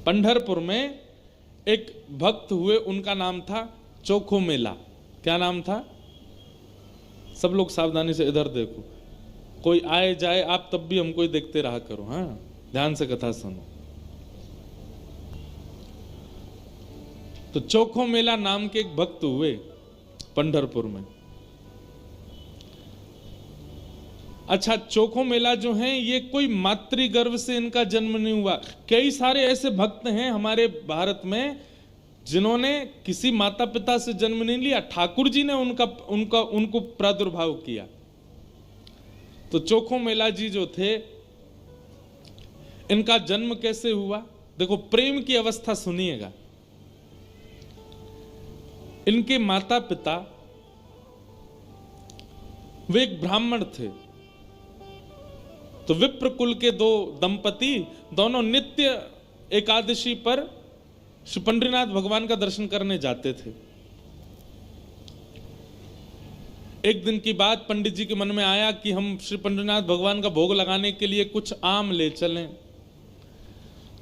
पंढरपुर में एक भक्त हुए, उनका नाम था चोखो मेला। क्या नाम था? सब लोग सावधानी से इधर देखो, कोई आए जाए आप तब भी हमको ही देखते रहा करो, हाँ, ध्यान से कथा सुनो। तो चोखो मेला नाम के एक भक्त हुए पंढरपुर में। अच्छा, चोखो मेला जो है ये कोई मातृगर्भ से इनका जन्म नहीं हुआ। कई सारे ऐसे भक्त हैं हमारे भारत में जिन्होंने किसी माता पिता से जन्म नहीं लिया, ठाकुर जी ने उनको प्रादुर्भाव किया। तो चोखो मेला जी जो थे, इनका जन्म कैसे हुआ? देखो, प्रेम की अवस्था सुनिएगा। इनके माता पिता वे एक ब्राह्मण थे। तो विप्र कुल के दो दंपति दोनों नित्य एकादशी पर श्री पंडरीनाथ भगवान का दर्शन करने जाते थे। एक दिन की बात, पंडित जी के मन में आया कि हम श्री पंडरीनाथ भगवान का भोग लगाने के लिए कुछ आम ले चलें।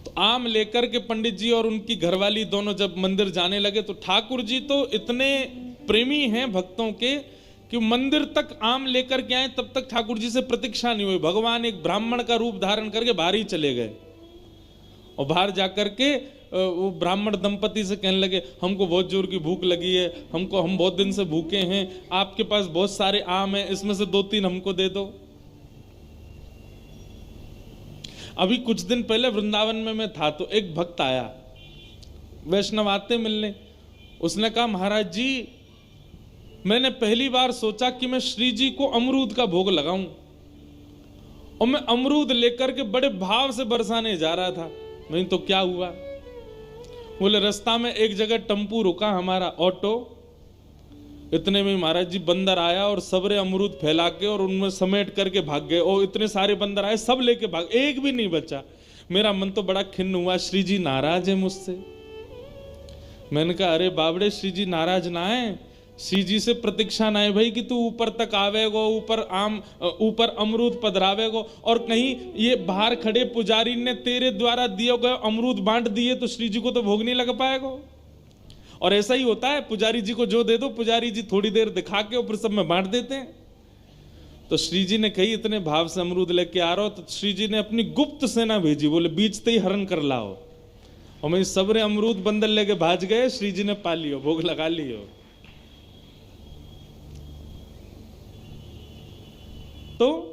तो आम लेकर के पंडित जी और उनकी घरवाली दोनों जब मंदिर जाने लगे, तो ठाकुर जी तो इतने प्रेमी हैं भक्तों के कि मंदिर तक आम लेकर के आए, तब तक ठाकुर जी से प्रतीक्षा नहीं हुई। भगवान एक ब्राह्मण का रूप धारण करके बाहर ही चले गए और बाहर जाकर के वो ब्राह्मण दंपति से कहने लगे, हमको बहुत जोर की भूख लगी है, हम बहुत दिन से भूखे हैं, आपके पास बहुत सारे आम हैं, इसमें से 2-3 हमको दे दो। अभी कुछ दिन पहले वृंदावन में मैं था, तो एक भक्त आया, वैष्णव आते मिलने। उसने कहा, महाराज जी, मैंने पहली बार सोचा कि मैं श्री जी को अमरूद का भोग लगाऊं, और मैं अमरूद लेकर के बड़े भाव से बरसाने जा रहा था। नहीं तो क्या हुआ? बोले, रास्ता में एक जगह टेम्पू रुका हमारा, ऑटो। इतने में महाराज जी बंदर आया और सबरे अमरूद फैला के और उनमें समेट करके भाग गए। और इतने सारे बंदर आए, सब लेके भाग, एक भी नहीं बचा। मेरा मन तो बड़ा खिन्न हुआ, श्री जी नाराज है मुझसे। मैंने कहा, अरे बाबड़े, श्री जी नाराज ना है, श्री जी से प्रतीक्षा ना है भाई कि तू ऊपर तक आवेगो, ऊपर अमरूद पधरावेगो, और कहीं ये बाहर खड़े पुजारी ने तेरे द्वारा दिए गए अमरूद बांट दिए तो श्री जी को तो भोग नहीं लग पाएगा। और ऐसा ही होता है, पुजारी जी को जो दे दो, पुजारी जी थोड़ी देर दिखा के और फिर सब में बांट देते हैं। तो श्री जी ने कही, इतने भाव से अमरूद लेके आ रहा हो, तो श्री जी ने अपनी गुप्त सेना भेजी, बोले बीचते ही हरण कर लाओ। और मैं सबरे अमरूद बंदर लेके भाज गए, श्री जी ने पा लियो, भोग लगा लियो। तो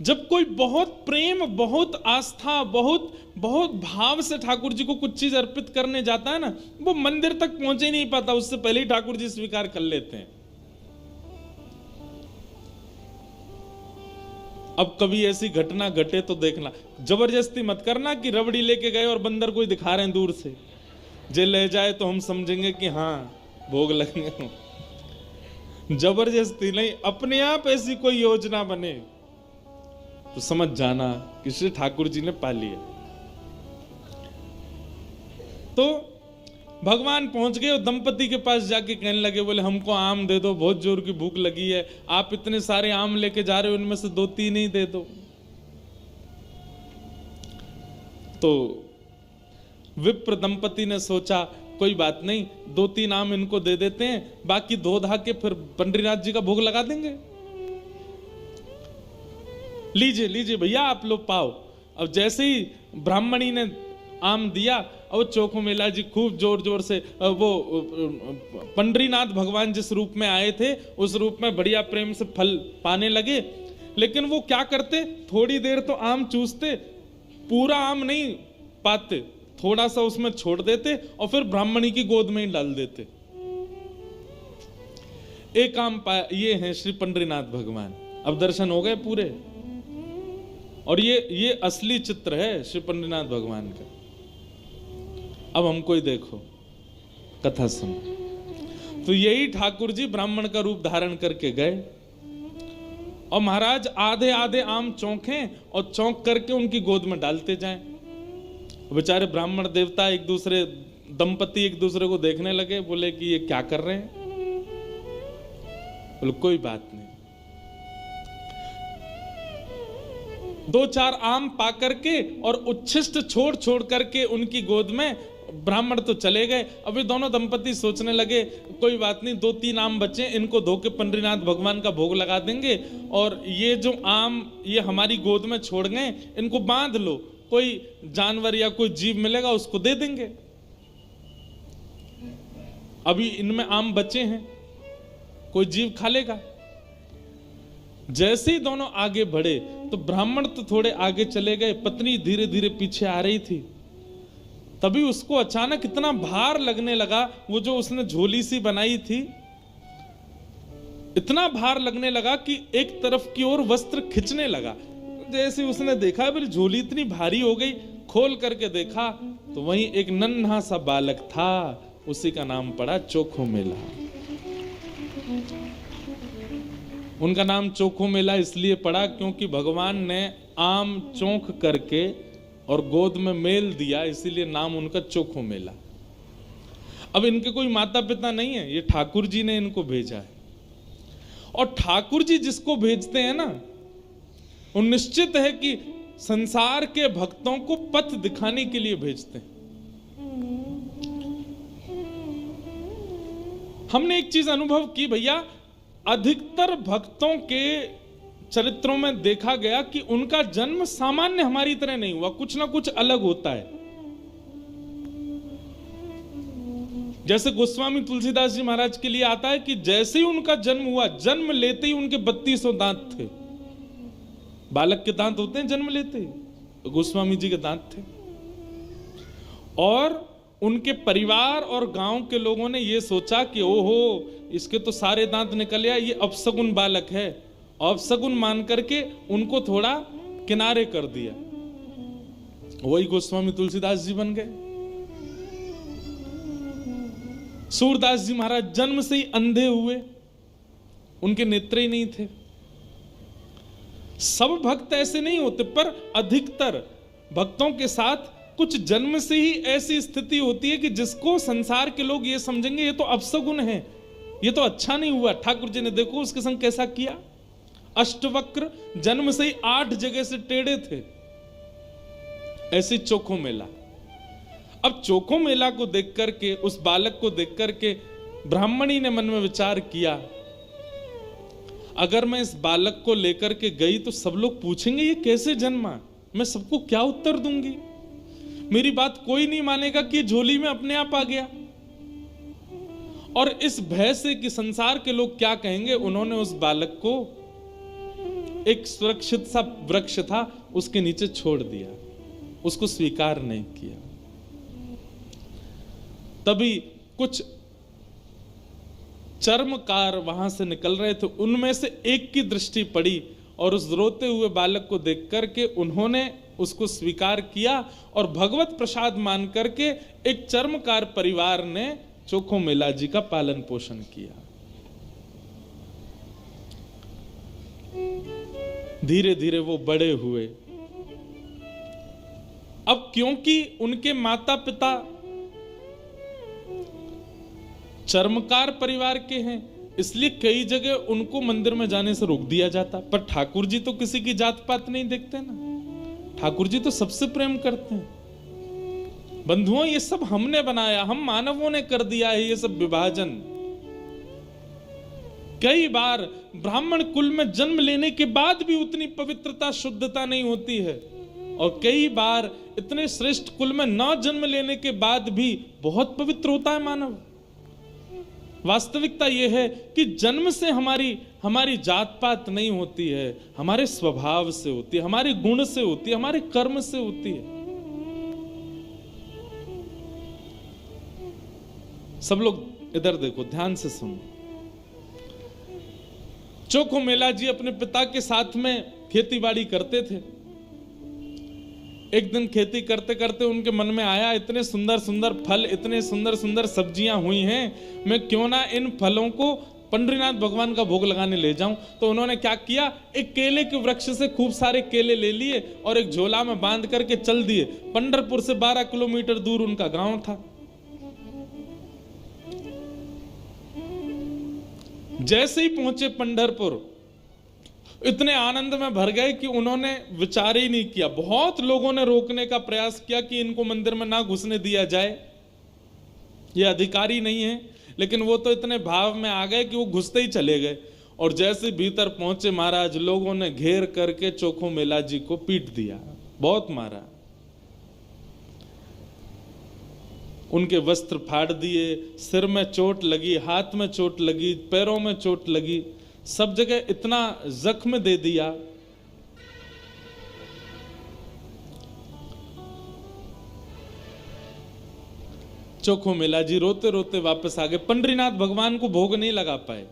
जब कोई बहुत प्रेम, बहुत आस्था, बहुत बहुत भाव से ठाकुर जी को कुछ चीज अर्पित करने जाता है ना, वो मंदिर तक पहुंचे नहीं पाता, उससे पहले ही ठाकुर जी स्वीकार कर लेते हैं। अब कभी ऐसी घटना घटे तो देखना, जबरदस्ती मत करना कि रबड़ी लेके गए और बंदर कोई दिखा रहे हैं दूर से, जे ले जाए तो हम समझेंगे कि हाँ भोग लगने को। जबरदस्ती नहीं, अपने आप ऐसी कोई योजना बने तो समझ जाना कि श्री ठाकुर जी ने पा लिया। तो भगवान पहुंच गए और दंपति के पास जाके कहने लगे, बोले हमको आम दे दो, बहुत जोर की भूख लगी है, आप इतने सारे आम लेके जा रहे हो, उनमें से 2-3 ही दे दो। तो विप्र दंपति ने सोचा, कोई बात नहीं, 2-3 आम इनको दे देते हैं, बाकी धो धा के फिर पंडरीनाथ जी का भोग लगा देंगे। लीजिए लीजिए भैया, आप लोग पाओ। अब जैसे ही ब्राह्मणी ने आम दिया, और चोखो मेला जी खूब जोर जोर से वो पंडरीनाथ भगवान जिस रूप में आए थे उस रूप में बढ़िया प्रेम से फल पाने लगे। लेकिन वो क्या करते, थोड़ी देर तो आम चूसते, पूरा आम नहीं पाते, थोड़ा सा उसमें छोड़ देते और फिर ब्राह्मणी की गोद में ही डाल देते। एक आम पाया, ये हैं श्री पंडरीनाथ भगवान। अब दर्शन हो गए पूरे, और ये असली चित्र है श्री पंडरीनाथ भगवान का। अब हमको ही देखो, कथा सुन। तो यही ठाकुर जी ब्राह्मण का रूप धारण करके गए, और महाराज आधे आधे आम चौंके और चौंक करके उनकी गोद में डालते जाएं। बेचारे ब्राह्मण देवता एक दूसरे, दंपति एक दूसरे को देखने लगे, बोले कि ये क्या कर रहे हैं? बोले कोई बात नहीं। दो चार आम पा करके और उच्छिष्ट छोड़ छोड़ करके उनकी गोद में ब्राह्मण तो चले गए। अभी दोनों दंपति सोचने लगे कोई बात नहीं, दो तीन आम बचे, इनको धो के पंडरीनाथ भगवान का भोग लगा देंगे, और ये जो आम ये हमारी गोद में छोड़ गए, इनको बांध लो, कोई जानवर या कोई जीव मिलेगा उसको दे देंगे, अभी इनमें आम बचे हैं, कोई जीव खा लेगा। जैसे ही दोनों आगे बढ़े तो ब्राह्मण तो थोड़े आगे चले गए, पत्नी धीरे धीरे पीछे आ रही थी। तभी उसको अचानक इतना भार लगने लगा, वो जो उसने झोली सी बनाई थी, इतना भार लगने लगा कि एक तरफ की ओर वस्त्र खिंचने लगा। जैसे उसने देखा मेरी झोली इतनी भारी हो गई, खोल करके देखा तो वहीं एक नन्हा सा बालक था, उसी का नाम पड़ा चोखो मेला। उनका नाम चोखो मेला इसलिए पड़ा क्योंकि भगवान ने आम चोख करके और गोद में मेल दिया, इसीलिए नाम उनका चोखो मेला। अब इनके कोई माता पिता नहीं है, ये ठाकुर जी ने इनको भेजा है, और ठाकुर जी जिसको भेजते हैं ना, वो निश्चित है कि संसार के भक्तों को पथ दिखाने के लिए भेजते हैं। हमने एक चीज अनुभव की भैया, अधिकतर भक्तों के चरित्रों में देखा गया कि उनका जन्म सामान्य हमारी तरह नहीं हुआ, कुछ ना कुछ अलग होता है। जैसे गोस्वामी तुलसीदास जी महाराज के लिए आता है कि जैसे ही उनका जन्म हुआ, जन्म लेते ही उनके 3200 दांत थे। बालक के दांत होते हैं जन्म लेते ही, तो गोस्वामी जी के दांत थे। और उनके परिवार और गांव के लोगों ने यह सोचा कि ओहो, इसके तो सारे दांत निकल आए, ये अपशगुन बालक है। अपशगुन मान करके उनको थोड़ा किनारे कर दिया, वही गोस्वामी तुलसीदास जी बन गए। सूरदास जी महाराज जन्म से ही अंधे हुए, उनके नेत्र ही नहीं थे। सब भक्त ऐसे नहीं होते, पर अधिकतर भक्तों के साथ कुछ जन्म से ही ऐसी स्थिति होती है कि जिसको संसार के लोग ये समझेंगे ये तो अपशगुन है, ये तो अच्छा नहीं हुआ। ठाकुर जी ने देखो उसके संग कैसा किया, अष्टवक्र, जन्म से ही 8 जगह से टेढ़े थे। ऐसी चोखो मेला। अब चोखो मेला को देख करके, उस बालक को देख करके ब्राह्मणी ने मन में विचार किया, अगर मैं इस बालक को लेकर के गई तो सब लोग पूछेंगे ये कैसे जन्मा, मैं सबको क्या उत्तर दूंगी, मेरी बात कोई नहीं मानेगा कि झोली में अपने आप आ गया। और इस भय से कि संसार के लोग क्या कहेंगे, उन्होंने उस बालक को एक सुरक्षित सा वृक्ष था उसके नीचे छोड़ दिया, उसको स्वीकार नहीं किया। तभी कुछ चर्मकार वहां से निकल रहे थे, उनमें से एक की दृष्टि पड़ी और उस रोते हुए बालक को देख करके उन्होंने उसको स्वीकार किया, और भगवत प्रसाद मान करके एक चर्मकार परिवार ने चोखो मेला जी का पालन पोषण किया। धीरे धीरे वो बड़े हुए। अब क्योंकि उनके माता पिता चर्मकार परिवार के हैं, इसलिए कई जगह उनको मंदिर में जाने से रोक दिया जाता। पर ठाकुर जी तो किसी की जात पात नहीं देखते ना, ठाकुर जी तो सबसे प्रेम करते हैं। बंधुओं, ये सब हमने बनाया, हम मानवों ने कर दिया है ये सब विभाजन। कई बार ब्राह्मण कुल में जन्म लेने के बाद भी उतनी पवित्रता शुद्धता नहीं होती है, और कई बार इतने श्रेष्ठ कुल में न जन्म लेने के बाद भी बहुत पवित्र होता है मानव। वास्तविकता यह है कि जन्म से हमारी जात पात नहीं होती है, हमारे स्वभाव से होती है, हमारे गुण से होती है, हमारे कर्म से होती है। सब लोग इधर देखो, ध्यान से सुनो। चोखो मेला जी अपने पिता के साथ में खेती बाड़ी करते थे। एक दिन खेती करते करते उनके मन में आया, इतने सुंदर सुंदर फल, इतने सुंदर सुंदर सब्जियां हुई हैं, मैं क्यों ना इन फलों को पंडरीनाथ भगवान का भोग लगाने ले जाऊं। तो उन्होंने क्या किया, एक केले के वृक्ष से खूब सारे केले ले लिए और एक झोला में बांध करके चल दिए। पंढरपुर से 12 किलोमीटर दूर उनका गांव था। जैसे ही पहुंचे पंढरपुर, इतने आनंद में भर गए कि उन्होंने विचार ही नहीं किया। बहुत लोगों ने रोकने का प्रयास किया कि इनको मंदिर में ना घुसने दिया जाए, ये अधिकारी नहीं है, लेकिन वो तो इतने भाव में आ गए कि वो घुसते ही चले गए। और जैसे भीतर पहुंचे महाराज, लोगों ने घेर करके चोखो मेला जी को पीट दिया, बहुत मारा, उनके वस्त्र फाड़ दिए, सिर में चोट लगी, हाथ में चोट लगी, पैरों में चोट लगी, सब जगह इतना जख्म दे दिया। चोखो मेला जी रोते रोते वापस आ गए। पंडरीनाथ भगवान को भोग नहीं लगा पाए।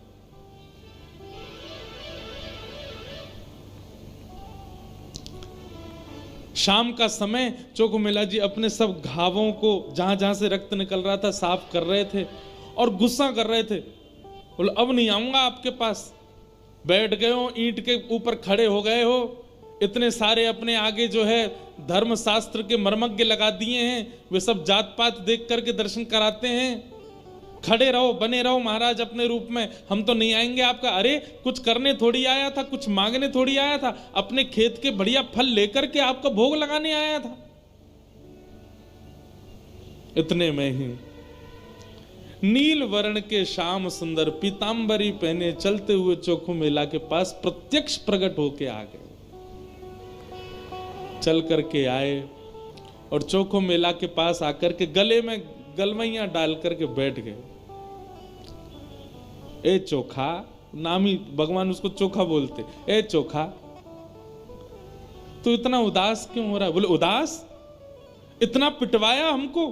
शाम का समय चोखो मेला जी अपने सब घावों को, जहां जहां से रक्त निकल रहा था, साफ कर रहे थे और गुस्सा कर रहे थे। बोले अब नहीं आऊंगा आपके पास। बैठ गए हो, ईंट के ऊपर खड़े हो गए हो, इतने सारे अपने आगे जो है धर्म शास्त्र के मर्मज्ञ लगा दिए हैं, वे सब जात पात देख करके दर्शन कराते हैं। खड़े रहो, बने रहो महाराज अपने रूप में, हम तो नहीं आएंगे आपका। अरे कुछ करने थोड़ी आया था, कुछ मांगने थोड़ी आया था, अपने खेत के बढ़िया फल लेकर के आपका भोग लगाने आया था। इतने में ही नील वर्ण के श्याम सुंदर पीतांबरी पहने चलते हुए चोखो मेला के पास प्रत्यक्ष प्रकट होके आ गए। चल करके आए और चोखो मेला के पास आकर के गले में गलवैया डाल करके बैठ गए। ए चोखा, नाम ही भगवान उसको चोखा बोलते। ए चोखा, तू इतना उदास क्यों हो रहा है? बोले उदास? इतना पिटवाया हमको,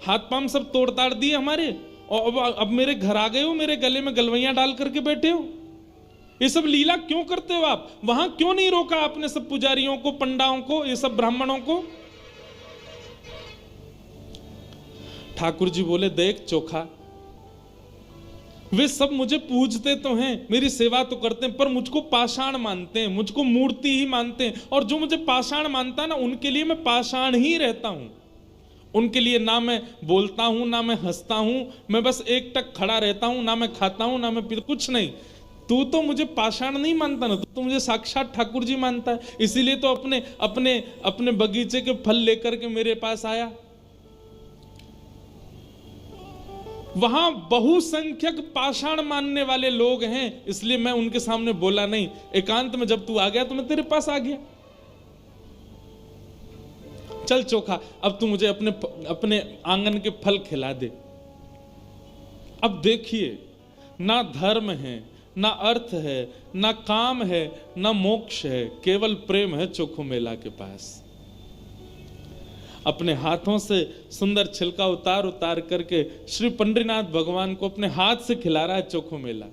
हाथ पांव सब तोड़ ताड़ दिए हमारे, और अब मेरे घर आ गए हो, मेरे गले में गलवैया डाल करके बैठे हो। ये सब लीला क्यों करते हो आप? वहां क्यों नहीं रोका आपने सब पुजारियों को, पंडाओं को, ये सब ब्राह्मणों को? ठाकुर जी बोले देख चोखा, वे सब मुझे पूजते तो हैं, मेरी सेवा तो करते हैं, पर मुझको पाषाण मानते हैं, मुझको मूर्ति ही मानते हैं। और जो मुझे पाषाण मानता है ना, उनके लिए मैं पाषाण ही रहता हूं। उनके लिए ना मैं बोलता हूं, ना मैं हंसता हूं, मैं बस एक टक खड़ा रहता हूं, ना मैं खाता हूं, ना मैं पीता, कुछ नहीं। तू तो मुझे पाषाण नहीं मानता ना, तू तो मुझे साक्षात ठाकुर जी मानता है। इसीलिए तो अपने अपने अपने बगीचे के फल लेकर के मेरे पास आया। वहां बहुसंख्यक पाषाण मानने वाले लोग हैं, इसलिए मैं उनके सामने बोला नहीं। एकांत में जब तू आ गया तो मैं तेरे पास आ गया। चल चोखा, अब तू मुझे अपने आंगन के फल खिला दे। अब देखिए, ना धर्म है, ना अर्थ है, ना काम है, ना मोक्ष है, केवल प्रेम है चोखो मेला के पास। अपने हाथों से सुंदर छिलका उतार उतार करके श्री पंडरीनाथ भगवान को अपने हाथ से खिला रहा है चोखो मेला,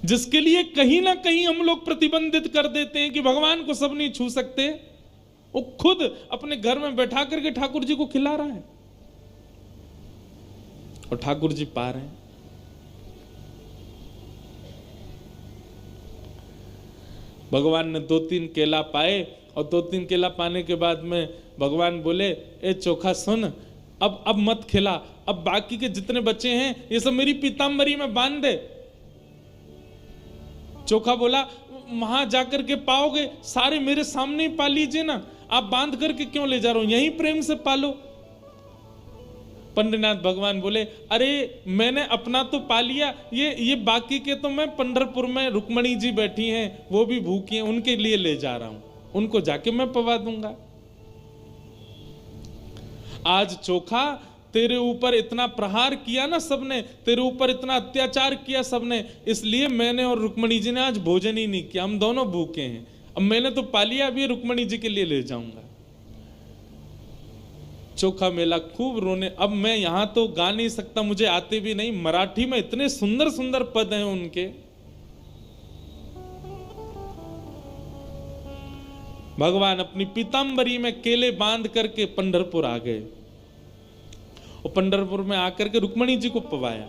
जिसके लिए कहीं ना कहीं हम लोग प्रतिबंधित कर देते हैं कि भगवान को सब नहीं छू सकते। वो खुद अपने घर में बैठा करके ठाकुर जी को खिला रहा है और ठाकुर जी पा रहे हैं। भगवान ने 2-3 केला पाए और 2-3 केला पाने के बाद में भगवान बोले, ए चोखा सुन, अब मत खिला, अब बाकी के जितने बच्चे हैं ये सब मेरी पीतांबरी में बांध दे। चोखा बोला, वहां जाकर के पाओगे, सारे मेरे सामने ही पा लीजिए ना, आप बांध करके क्यों ले जा रहे हो, यहीं प्रेम से पालो। पंडरीनाथ भगवान बोले, अरे मैंने अपना तो पा लिया, ये बाकी के तो मैं पंढरपुर में रुक्मणी जी बैठी हैं, वो भी भूखी हैं, उनके लिए ले जा रहा हूं, उनको जाके मैं पवा दूंगा। आज चोखा, तेरे ऊपर इतना प्रहार किया ना सबने, तेरे ऊपर इतना अत्याचार किया सबने, इसलिए मैंने और रुक्मणी जी ने आज भोजन ही नहीं किया, हम दोनों भूखे हैं। अब मैंने तो पा लिया, अभी रुक्मणी जी के लिए ले जाऊंगा। चोखा मेला खूब रोने। अब मैं यहां तो गा नहीं सकता, मुझे आते भी नहीं, मराठी में इतने सुंदर सुंदर पद हैं उनके। भगवान अपनी पीतांबरी में केले बांध करके पंढरपुर आ गए और पंढरपुर में आकर के रुक्मणी जी को पवाया।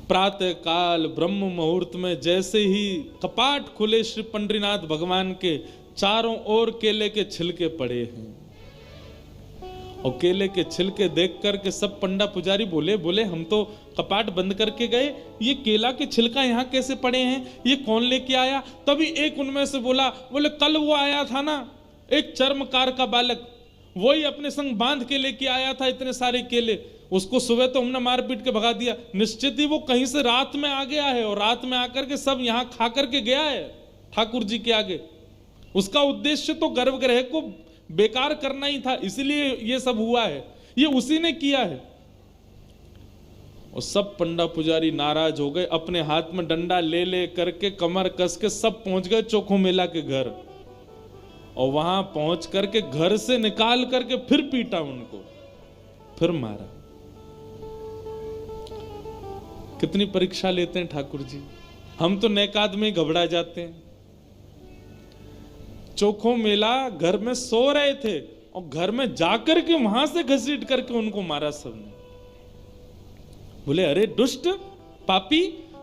प्रातः काल ब्रह्म मुहूर्त में जैसे ही कपाट खुले, श्री पंडरीनाथ भगवान के चारों ओर केले के छिलके पड़े हैं और केले के छिलके देख करके सब पंडा पुजारी बोले बोले हम तो कपाट बंद करके गए, ये केला के छिलका यहाँ कैसे पड़े हैं, ये कौन लेके आया। तभी एक उनमें से बोला, बोले कल वो आया था ना एक चर्मकार का बालक, वही अपने संग बांध के लेके आया था इतने सारे केले, उसको सुबह तो हमने मार पीट के भगा दिया, निश्चित ही वो कहीं से रात में आ गया है और रात में आकर के सब यहाँ खा करके गया है ठाकुर जी के आगे। उसका उद्देश्य तो गर्भगृह को बेकार करना ही था, इसलिए ये सब हुआ है, ये उसी ने किया है। और सब पंडा पुजारी नाराज हो गए, अपने हाथ में डंडा ले ले करके कमर कस के सब पहुंच गए चोखो मेला के घर, और वहां पहुंच करके घर से निकाल करके फिर पीटा उनको, फिर मारा। कितनी परीक्षा लेते हैं ठाकुर जी, हम तो नेकाद में घबरा जाते हैं। चोखो मेला घर में सो रहे थे और घर में जाकर के वहां से घसीट करके उनको मारा सबने। बोले अरे दुष्ट पापी,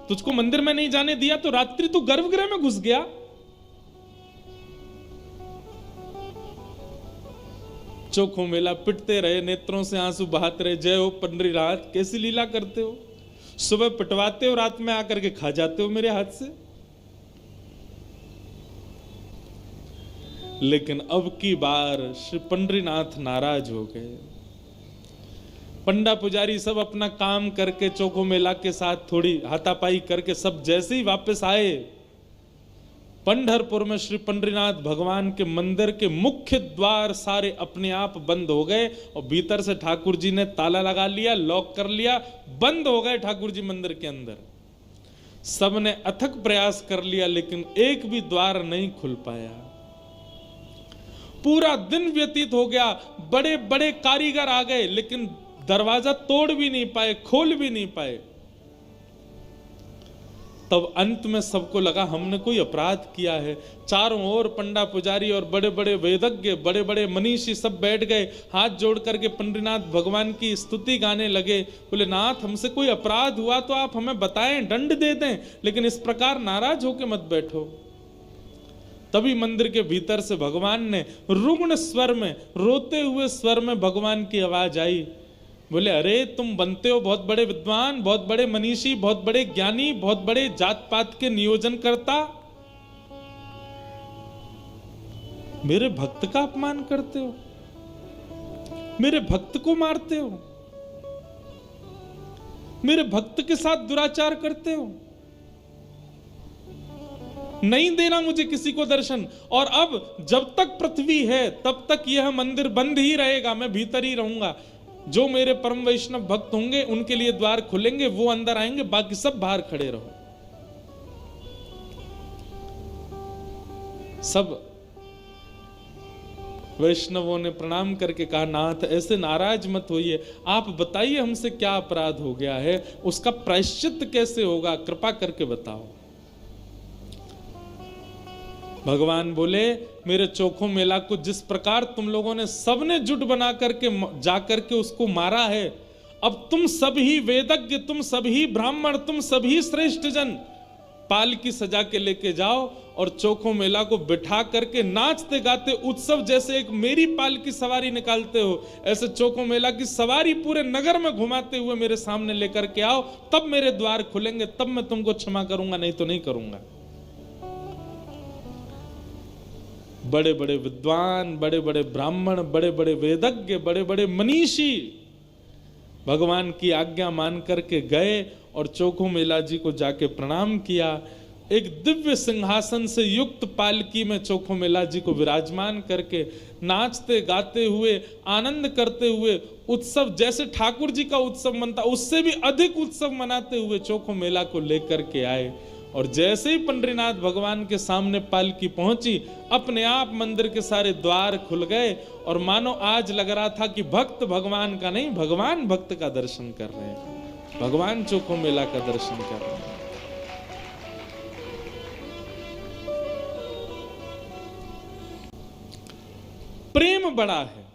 तुझको मंदिर में नहीं जाने दिया तो रात्रि तू गर्भगृह में घुस गया। चोखो मेला पिटते रहे, नेत्रों से आंसू बहाते रहे, जय हो पंडरीनाथ, कैसी लीला करते हो, सुबह पिटवाते हो रात में आकर के खा जाते हो मेरे हाथ से। लेकिन अब की बार श्री पंडरीनाथ नाराज हो गए। पंडा पुजारी सब अपना काम करके चोखो मेला के साथ थोड़ी हाथापाई करके सब जैसे ही वापस आए, पंढरपुर में श्री पंडरीनाथ भगवान के मंदिर के मुख्य द्वार सारे अपने आप बंद हो गए और भीतर से ठाकुर जी ने ताला लगा लिया, लॉक कर लिया, बंद हो गए ठाकुर जी मंदिर के अंदर। सबने अथक प्रयास कर लिया लेकिन एक भी द्वार नहीं खुल पाया। पूरा दिन व्यतीत हो गया, बड़े बड़े कारीगर आ गए लेकिन दरवाजा तोड़ भी नहीं पाए, खोल भी नहीं पाए। तब अंत में सबको लगा हमने कोई अपराध किया है। चारों ओर पंडा पुजारी और बड़े बड़े वेदज्ञ, बड़े बड़े मनीषी सब बैठ गए, हाथ जोड़ करके पंडरीनाथ भगवान की स्तुति गाने लगे। बोले नाथ, हमसे कोई अपराध हुआ तो आप हमें बताएं, दंड दे दें, लेकिन इस प्रकार नाराज होकर मत बैठो। तभी मंदिर के भीतर से भगवान ने रुग्ण स्वर में, रोते हुए स्वर में भगवान की आवाज आई। बोले अरे तुम बनते हो बहुत बड़े विद्वान, बहुत बड़े मनीषी, बहुत बड़े ज्ञानी, बहुत बड़े जात पात के नियोजन करता, मेरे भक्त का अपमान करते हो, मेरे भक्त को मारते हो, मेरे भक्त के साथ दुराचार करते हो, नहीं देना मुझे किसी को दर्शन। और अब जब तक पृथ्वी है तब तक यह मंदिर बंद ही रहेगा, मैं भीतर ही रहूंगा। जो मेरे परम वैष्णव भक्त होंगे उनके लिए द्वार खुलेंगे, वो अंदर आएंगे, बाकी सब बाहर खड़े रहो। सब वैष्णवों ने प्रणाम करके कहा नाथ ऐसे नाराज मत होइए, आप बताइए हमसे क्या अपराध हो गया है, उसका प्रायश्चित कैसे होगा, कृपा करके बताओ। भगवान बोले मेरे चोखो मेला को जिस प्रकार तुम लोगों ने सबने जुट बना करके जाकर के उसको मारा है, अब तुम सभी वेदज्ञ, तुम सभी ब्राह्मण, तुम सभी श्रेष्ठ जन पालकी सजा के लेके जाओ और चोखो मेला को बिठा करके नाचते गाते उत्सव जैसे एक मेरी पालकी सवारी निकालते हो, ऐसे चोखो मेला की सवारी पूरे नगर में घुमाते हुए मेरे सामने लेकर के आओ, तब मेरे द्वार खुलेंगे, तब मैं तुमको क्षमा करूंगा, नहीं तो नहीं करूंगा। बड़े बड़े विद्वान, बड़े बड़े ब्राह्मण, बड़े बड़े वेदज्ञ, बड़े बड़े मनीषी भगवान की आज्ञा मान करके गए और चोखो मेला जी को जाके प्रणाम किया। एक दिव्य सिंहासन से युक्त पालकी में चोखो मेला जी को विराजमान करके नाचते गाते हुए, आनंद करते हुए, उत्सव जैसे ठाकुर जी का उत्सव मनता उससे भी अधिक उत्सव मनाते हुए चोखो मेला को लेकर के आए। और जैसे ही पंडरीनाथ भगवान के सामने पालकी पहुंची, अपने आप मंदिर के सारे द्वार खुल गए और मानो आज लग रहा था कि भक्त भगवान का नहीं, भगवान भक्त का दर्शन कर रहे हैं, भगवान चोखो मेला का दर्शन कर रहे हैं। प्रेम बड़ा है,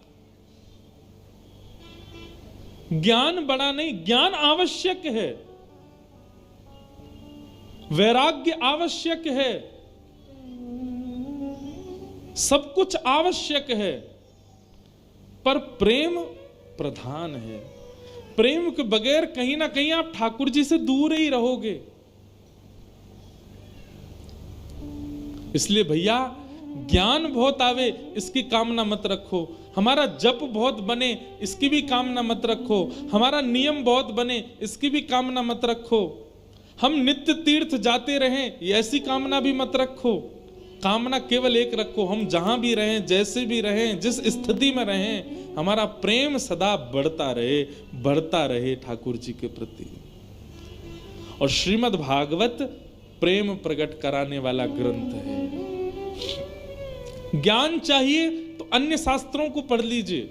ज्ञान बड़ा नहीं। ज्ञान आवश्यक है, वैराग्य आवश्यक है, सब कुछ आवश्यक है, पर प्रेम प्रधान है। प्रेम के बगैर कहीं ना कहीं आप ठाकुर जी से दूर ही रहोगे। इसलिए भैया ज्ञान बहुत आवे इसकी कामना मत रखो, हमारा जप बहुत बने इसकी भी कामना मत रखो, हमारा नियम बहुत बने इसकी भी कामना मत रखो, हम नित्य तीर्थ जाते रहें ये ऐसी कामना भी मत रखो। कामना केवल एक रखो, हम जहां भी रहें, जैसे भी रहें, जिस स्थिति में रहें, हमारा प्रेम सदा बढ़ता रहे ठाकुर जी के प्रति। और श्रीमद् भागवत प्रेम प्रकट कराने वाला ग्रंथ है। ज्ञान चाहिए तो अन्य शास्त्रों को पढ़ लीजिए,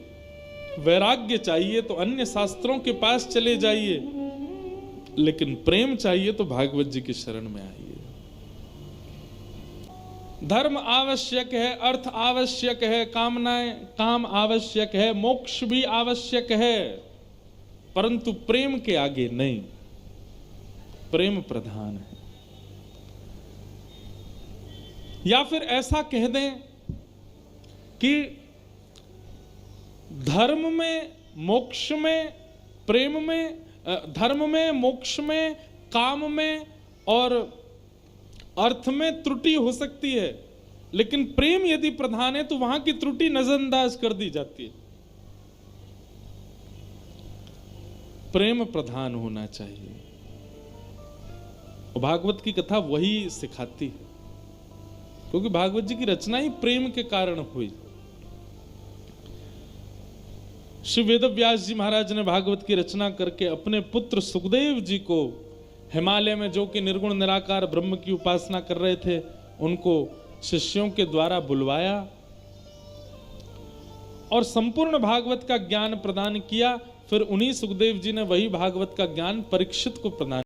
वैराग्य चाहिए तो अन्य शास्त्रों के पास चले जाइए, लेकिन प्रेम चाहिए तो भागवत जी की शरण में आइए। धर्म आवश्यक है, अर्थ आवश्यक है, काम आवश्यक है, मोक्ष भी आवश्यक है, परंतु प्रेम के आगे नहीं। प्रेम प्रधान है। या फिर ऐसा कह दें कि धर्म में, मोक्ष में, प्रेम में, धर्म में, मोक्ष में, काम में और अर्थ में त्रुटि हो सकती है, लेकिन प्रेम यदि प्रधान है तो वहां की त्रुटि नजरअंदाज कर दी जाती है। प्रेम प्रधान होना चाहिए। भागवत की कथा वही सिखाती है, क्योंकि भागवत जी की रचना ही प्रेम के कारण हुई। श्री वेदव्यास जी महाराज ने भागवत की रचना करके अपने पुत्र सुखदेव जी को हिमालय में, जो कि निर्गुण निराकार ब्रह्म की उपासना कर रहे थे, उनको शिष्यों के द्वारा बुलवाया और संपूर्ण भागवत का ज्ञान प्रदान किया। फिर उन्हीं सुखदेव जी ने वही भागवत का ज्ञान परीक्षित को प्रदान